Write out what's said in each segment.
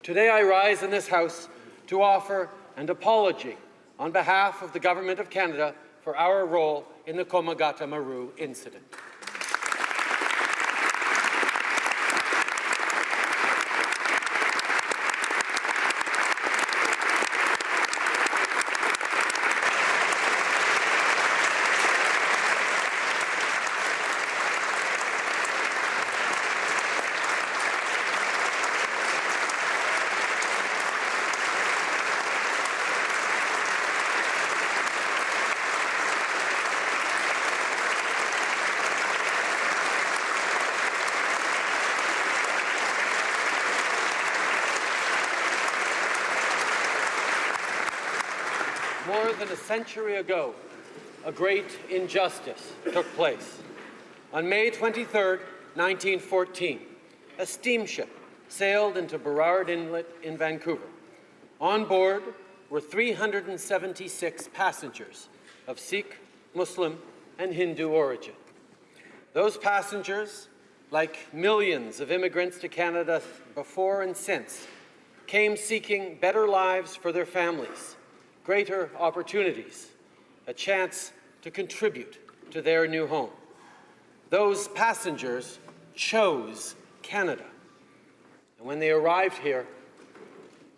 Today I rise in this House to offer an apology on behalf of the Government of Canada for our role in the Komagata Maru incident. More than a century ago, a great injustice took place. On May 23, 1914, a steamship sailed into Burrard Inlet in Vancouver. On board were 376 passengers of Sikh, Muslim, and Hindu origin. Those passengers, like millions of immigrants to Canada before and since, came seeking better lives for their families, greater opportunities, a chance to contribute to their new home. Those passengers chose Canada. And when they arrived here,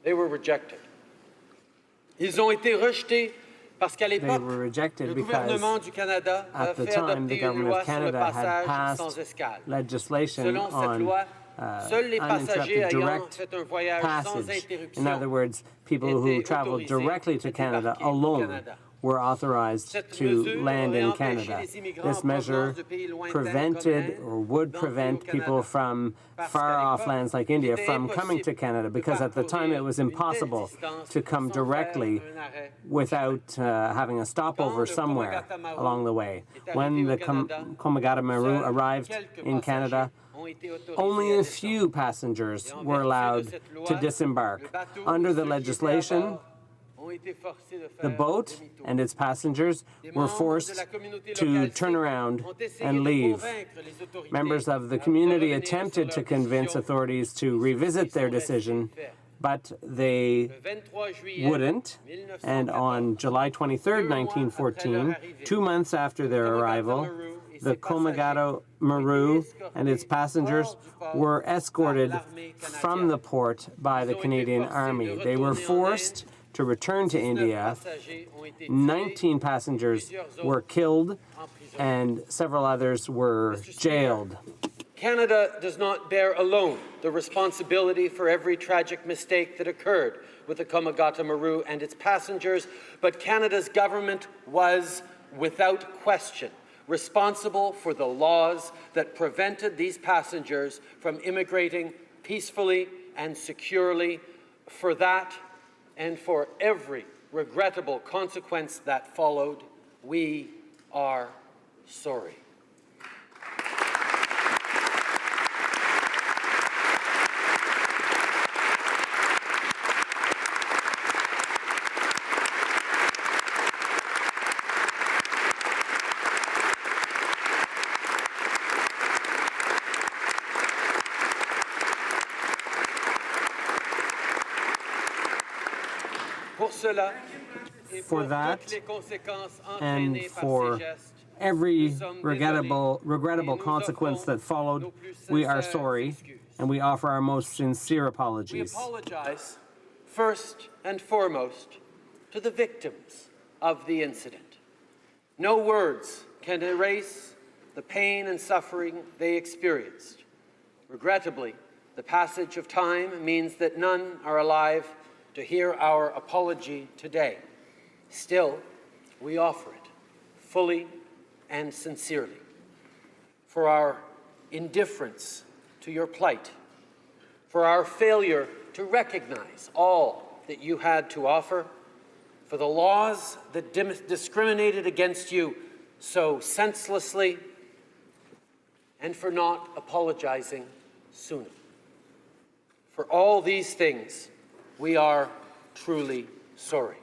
they were rejected. Ils ont été rejetés parce qu'à l'époque, le gouvernement du Canada a fait adopter une loi sur le passage sans escale. Selon cette loi, seuls les passagers ayant fait un voyage sans interruption. In other words, people who traveled directly to Canada alone were authorized to land in Canada. This measure prevented or would prevent people from far-off lands like India from coming to Canada, because at the time it was impossible to come directly without having a stopover somewhere along the way. When the Komagata Maru arrived in Canada, only a few passengers were allowed to disembark. Under the legislation, the boat and its passengers were forced to turn around and leave. Members of the community attempted to convince authorities to revisit their decision, but they wouldn't. And on July 23, 1914, 2 months after their arrival, the Komagata Maru and its passengers were escorted from the port by the Canadian Army. They were forced to return to India. 19 passengers were killed and several others were jailed. Canada does not bear alone the responsibility for every tragic mistake that occurred with the Komagata Maru and its passengers, but Canada's government was, without question, responsible for the laws that prevented these passengers from immigrating peacefully and securely. For that, and for every regrettable consequence that followed, we are sorry. For that, and for every regrettable consequence that followed, we are sorry, and we offer our most sincere apologies. We apologize, first and foremost, to the victims of the incident. No words can erase the pain and suffering they experienced. Regrettably, the passage of time means that none are alive to hear our apology today. Still, we offer it fully and sincerely for our indifference to your plight, for our failure to recognize all that you had to offer, for the laws that discriminated against you so senselessly, and for not apologizing sooner. For all these things, we are truly sorry.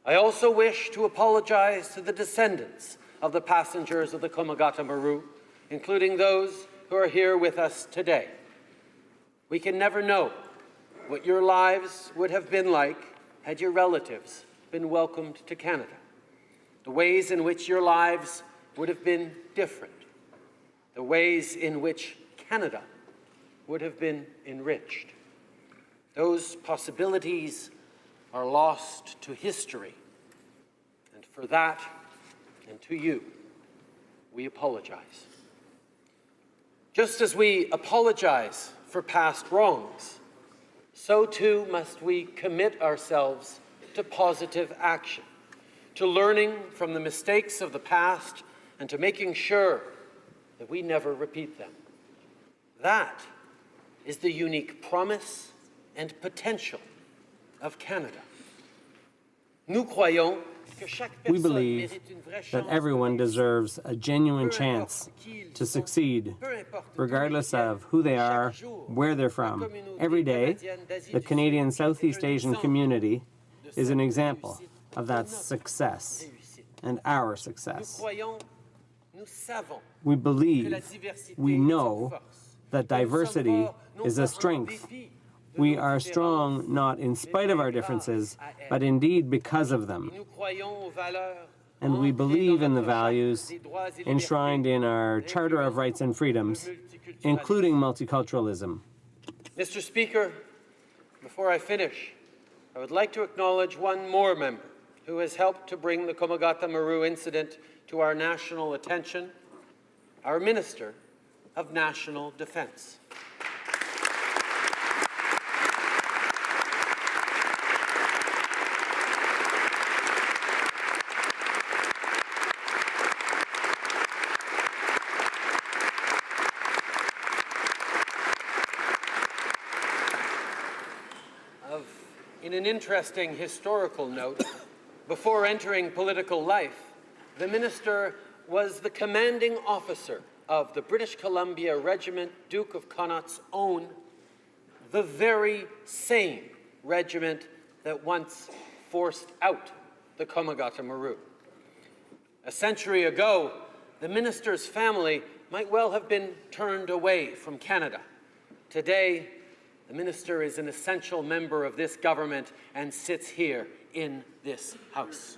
I also wish to apologize to the descendants of the passengers of the Komagata Maru, including those who are here with us today. We can never know what your lives would have been like had your relatives been welcomed to Canada, the ways in which your lives would have been different, the ways in which Canada would have been enriched. Those possibilities are lost to history, and for that, and to you, we apologize. Just as we apologize for past wrongs, so too must we commit ourselves to positive action, to learning from the mistakes of the past and to making sure that we never repeat them. That is the unique promise and potential of Canada. We believe that everyone deserves a genuine chance to succeed, regardless of who they are, where they're from. Every day, the Canadian Southeast Asian community is an example of that success and our success. We believe, we know that diversity is a strength. We are strong not in spite of our differences, but indeed because of them. And we believe in the values enshrined in our Charter of Rights and Freedoms, including multiculturalism. Mr. Speaker, before I finish, I would like to acknowledge one more member who has helped to bring the Komagata Maru incident to our national attention, our Minister of National Defence. In an interesting historical note, before entering political life, the minister was the commanding officer of the British Columbia Regiment Duke of Connaught's own, the very same regiment that once forced out the Komagata Maru. A century ago, the minister's family might well have been turned away from Canada. Today, the minister is an essential member of this government and sits here in this House.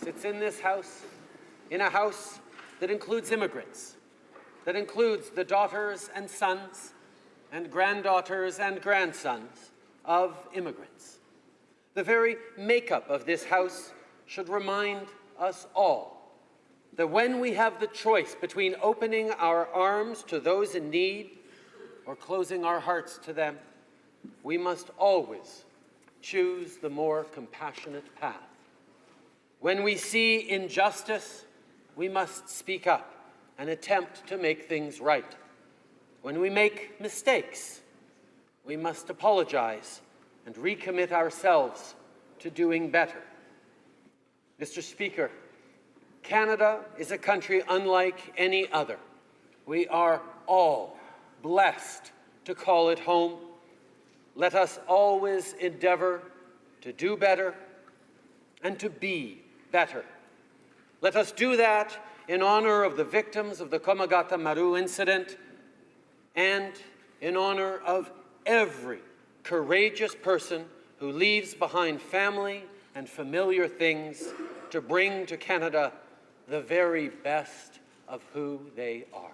Sits in this House, in a House that includes immigrants, that includes the daughters and sons and granddaughters and grandsons of immigrants. The very makeup of this House should remind us all that when we have the choice between opening our arms to those in need or closing our hearts to them, we must always choose the more compassionate path. When we see injustice, we must speak up and attempt to make things right. When we make mistakes, we must apologize and recommit ourselves to doing better. Mr. Speaker, Canada is a country unlike any other. We are all blessed to call it home. Let us always endeavor to do better and to be better. Let us do that in honor of the victims of the Komagata Maru incident and in honor of every courageous person who leaves behind family and familiar things to bring to Canada the very best of who they are.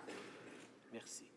Merci.